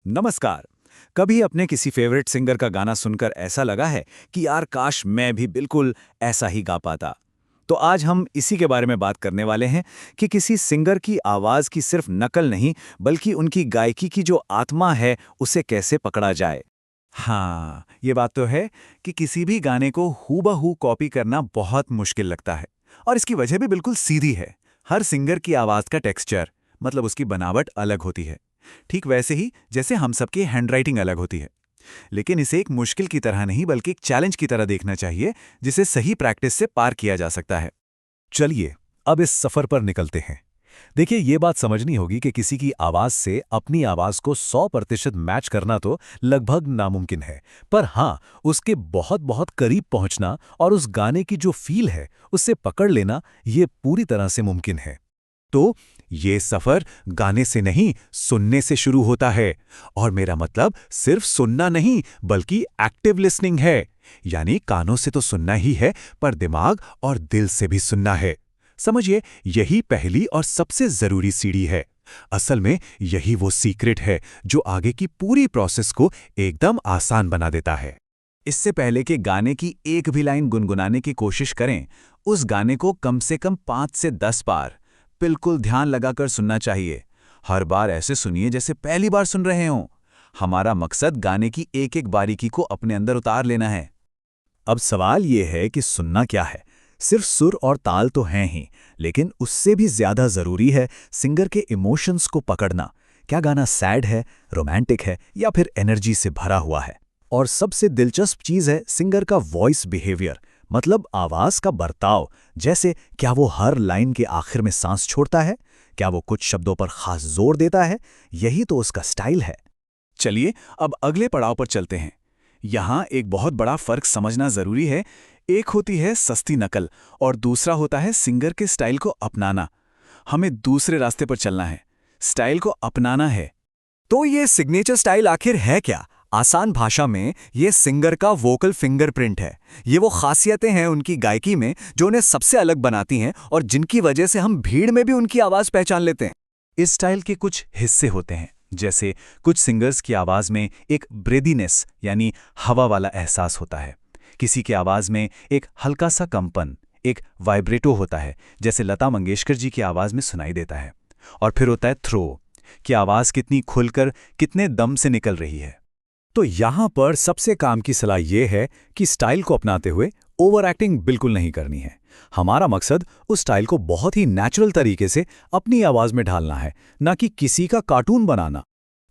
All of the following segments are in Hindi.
नमस्कार। कभी अपने किसी फेवरेट सिंगर का गाना सुनकर ऐसा लगा है कि यार काश मैं भी बिल्कुल ऐसा ही गा पाता। तो आज हम इसी के बारे में बात करने वाले हैं कि किसी सिंगर की आवाज की सिर्फ नकल नहीं बल्कि उनकी गायकी की जो आत्मा है उसे कैसे पकड़ा जाए। हाँ, ये बात तो है कि किसी भी गाने को हूबहू कॉपी करना बहुत मुश्किल लगता है। और इसकी वजह भी बिल्कुल सीधी है। हर सिंगर की आवाज का टेक्सचर, मतलब उसकी बनावट अलग होती है। ठीक वैसे ही जैसे हम सबकी हैंडराइटिंग अलग होती है। लेकिन इसे एक मुश्किल की तरह नहीं बल्कि एक चैलेंज की तरह देखना चाहिए, जिसे सही प्रैक्टिस से पार किया जा सकता है। चलिए, अब इस सफर पर निकलते हैं। देखिए, ये बात समझनी होगी कि किसी की आवाज से अपनी आवाज को 100% मैच करना तो लगभग नामुमकिन है। पर हाँ, उसके बहुत बहुत करीब पहुंचना और उस गाने की जो फील है, उससे पकड़ लेना, ये पूरी तरह से मुमकिन है। तो ये सफर गाने से नहीं, सुनने से शुरू होता है। और मेरा मतलब सिर्फ सुनना नहीं, बल्कि एक्टिव लिसनिंग है। यानी कानों से तो सुनना ही है, पर दिमाग और दिल से भी सुनना है। समझिए, यही पहली और सबसे जरूरी सीढ़ी है। असल में यही वो सीक्रेट है जो आगे की पूरी प्रोसेस को एकदम आसान बना देता है। इससे पहले कि गाने की एक भी लाइन गुनगुनाने की कोशिश करें, उस गाने को कम से कम 5 से 10 बार बिल्कुल ध्यान लगाकर सुनना चाहिए। हर बार ऐसे सुनिए जैसे पहली बार सुन रहे हों। हमारा मकसद गाने की एक एक बारीकी को अपने अंदर उतार लेना है। अब सवाल ये है कि सुनना क्या है। सिर्फ सुर और ताल तो हैं ही, लेकिन उससे भी ज्यादा जरूरी है सिंगर के इमोशंस को पकड़ना। क्या गाना सैड है, रोमांटिक है या फिर एनर्जी से भरा हुआ है। और सबसे दिलचस्प चीज है सिंगर का वॉइस बिहेवियर, मतलब आवाज का बर्ताव। जैसे क्या वो हर लाइन के आखिर में सांस छोड़ता है, क्या वो कुछ शब्दों पर खास जोर देता है। यही तो उसका स्टाइल है। चलिए अब अगले पड़ाव पर चलते हैं। यहाँ एक बहुत बड़ा फर्क समझना जरूरी है। एक होती है सस्ती नकल और दूसरा होता है सिंगर के स्टाइल को अपनाना। हमें दूसरे रास्ते पर चलना है, स्टाइल को अपनाना है। तो ये सिग्नेचर स्टाइल आखिर है क्या? आसान भाषा में ये सिंगर का वोकल फिंगरप्रिंट है। ये वो खासियतें हैं उनकी गायकी में जो उन्हें सबसे अलग बनाती हैं और जिनकी वजह से हम भीड़ में भी उनकी आवाज पहचान लेते हैं। इस स्टाइल के कुछ हिस्से होते हैं, जैसे कुछ सिंगर्स की आवाज में एक ब्रेदीनेस यानी हवा वाला एहसास होता है। किसी की आवाज में एक हल्का सा कंपन, एक वाइब्रेटो होता है, जैसे लता मंगेशकर जी की आवाज में सुनाई देता है। और फिर होता है थ्रो, कि आवाज कितनी खुलकर कितने दम से निकल रही है। तो यहां पर सबसे काम की सलाह यह है कि स्टाइल को अपनाते हुए ओवर एक्टिंग बिल्कुल नहीं करनी है। हमारा मकसद उस स्टाइल को बहुत ही नेचुरल तरीके से अपनी आवाज में ढालना है, ना कि किसी का कार्टून बनाना।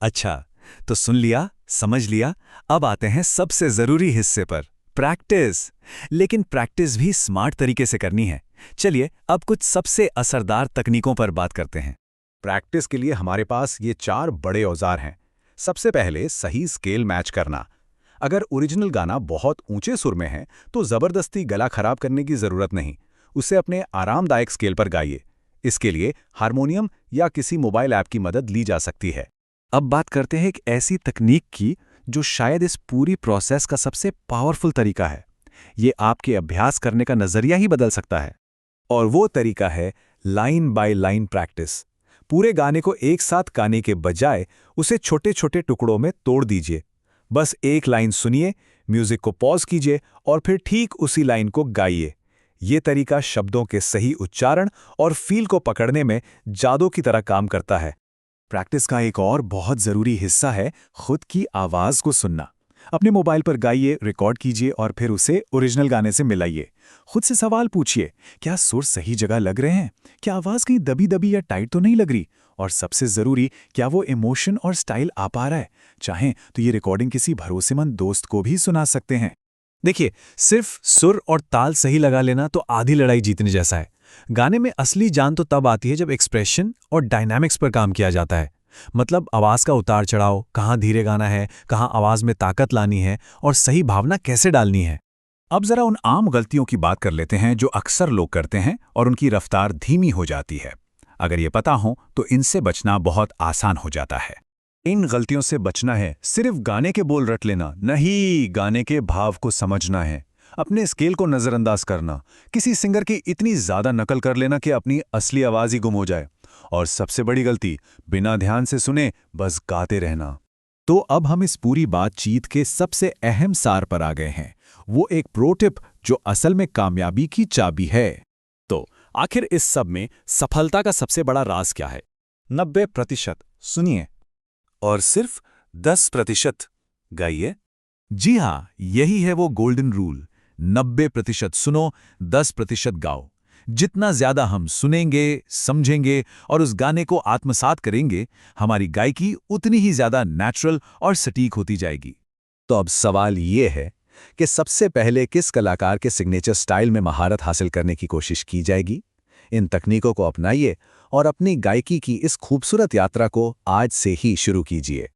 अच्छा, तो सुन लिया, समझ लिया। अब आते हैं सबसे जरूरी हिस्से पर, प्रैक्टिस। लेकिन प्रैक्टिस भी स्मार्ट तरीके से करनी है। चलिए अब कुछ सबसे असरदार तकनीकों पर बात करते हैं। प्रैक्टिस के लिए हमारे पास ये 4 बड़े औजार हैं। सबसे पहले सही स्केल मैच करना। अगर ओरिजिनल गाना बहुत ऊंचे सुर में है तो जबरदस्ती गला खराब करने की जरूरत नहीं, उसे अपने आरामदायक स्केल पर गाइए। इसके लिए हारमोनियम या किसी मोबाइल ऐप की मदद ली जा सकती है। अब बात करते हैं एक ऐसी तकनीक की जो शायद इस पूरी प्रोसेस का सबसे पावरफुल तरीका है। ये आपके अभ्यास करने का नजरिया ही बदल सकता है। और वो तरीका है लाइन बाय लाइन प्रैक्टिस। पूरे गाने को एक साथ गाने के बजाय उसे छोटे छोटे टुकड़ों में तोड़ दीजिए। बस एक लाइन सुनिए, म्यूजिक को पॉज कीजिए और फिर ठीक उसी लाइन को गाइए। ये तरीका शब्दों के सही उच्चारण और फील को पकड़ने में जादू की तरह काम करता है। प्रैक्टिस का एक और बहुत जरूरी हिस्सा है खुद की आवाज को सुनना। अपने मोबाइल पर गाइए, रिकॉर्ड कीजिए और फिर उसे ओरिजिनल गाने से मिलाइए। खुद से सवाल पूछिए, क्या सुर सही जगह लग रहे हैं? क्या आवाज कहीं दबी दबी या टाइट तो नहीं लग रही? और सबसे जरूरी, क्या वो इमोशन और स्टाइल आ पा रहा है? चाहें तो ये रिकॉर्डिंग किसी भरोसेमंद दोस्त को भी सुना सकते हैं। देखिए, सिर्फ सुर और ताल सही लगा लेना तो आधी लड़ाई जीतने जैसा है। गाने में असली जान तो तब आती है जब एक्सप्रेशन और डायनामिक्स पर काम किया जाता है। मतलब आवाज का उतार चढ़ाव, कहाँ धीरे गाना है, कहाँ आवाज में ताकत लानी है और सही भावना कैसे डालनी है। अब जरा उन आम गलतियों की बात कर लेते हैं जो अक्सर लोग करते हैं और उनकी रफ्तार धीमी हो जाती है। अगर ये पता हो तो इनसे बचना बहुत आसान हो जाता है। इन गलतियों से बचना है सिर्फ गाने के बोल रट लेना नहीं, गाने के भाव को समझना है। अपने स्केल को नजरअंदाज करना, किसी सिंगर की इतनी ज्यादा नकल कर लेना कि अपनी असली आवाज ही गुम हो जाए। और सबसे बड़ी गलती, बिना ध्यान से सुने बस गाते रहना। तो अब हम इस पूरी बातचीत के सबसे अहम सार पर आ गए हैं, वो एक प्रो टिप जो असल में कामयाबी की चाबी है। तो आखिर इस सब में सफलता का सबसे बड़ा राज क्या है? 90%। सुनिए। और सिर्फ 10% गाइए। जी हाँ, यही है वो गोल्डन रूल। 90% सुनो, 10% गाओ। जितना ज्यादा हम सुनेंगे, समझेंगे और उस गाने को आत्मसात करेंगे, हमारी गायकी उतनी ही ज्यादा नेचुरल और सटीक होती जाएगी। तो अब सवाल ये है कि सबसे पहले किस कलाकार के सिग्नेचर स्टाइल में महारत हासिल करने की कोशिश की जाएगी? इन तकनीकों को अपनाइए और अपनी गायकी की इस खूबसूरत यात्रा को आज से ही शुरू कीजिए।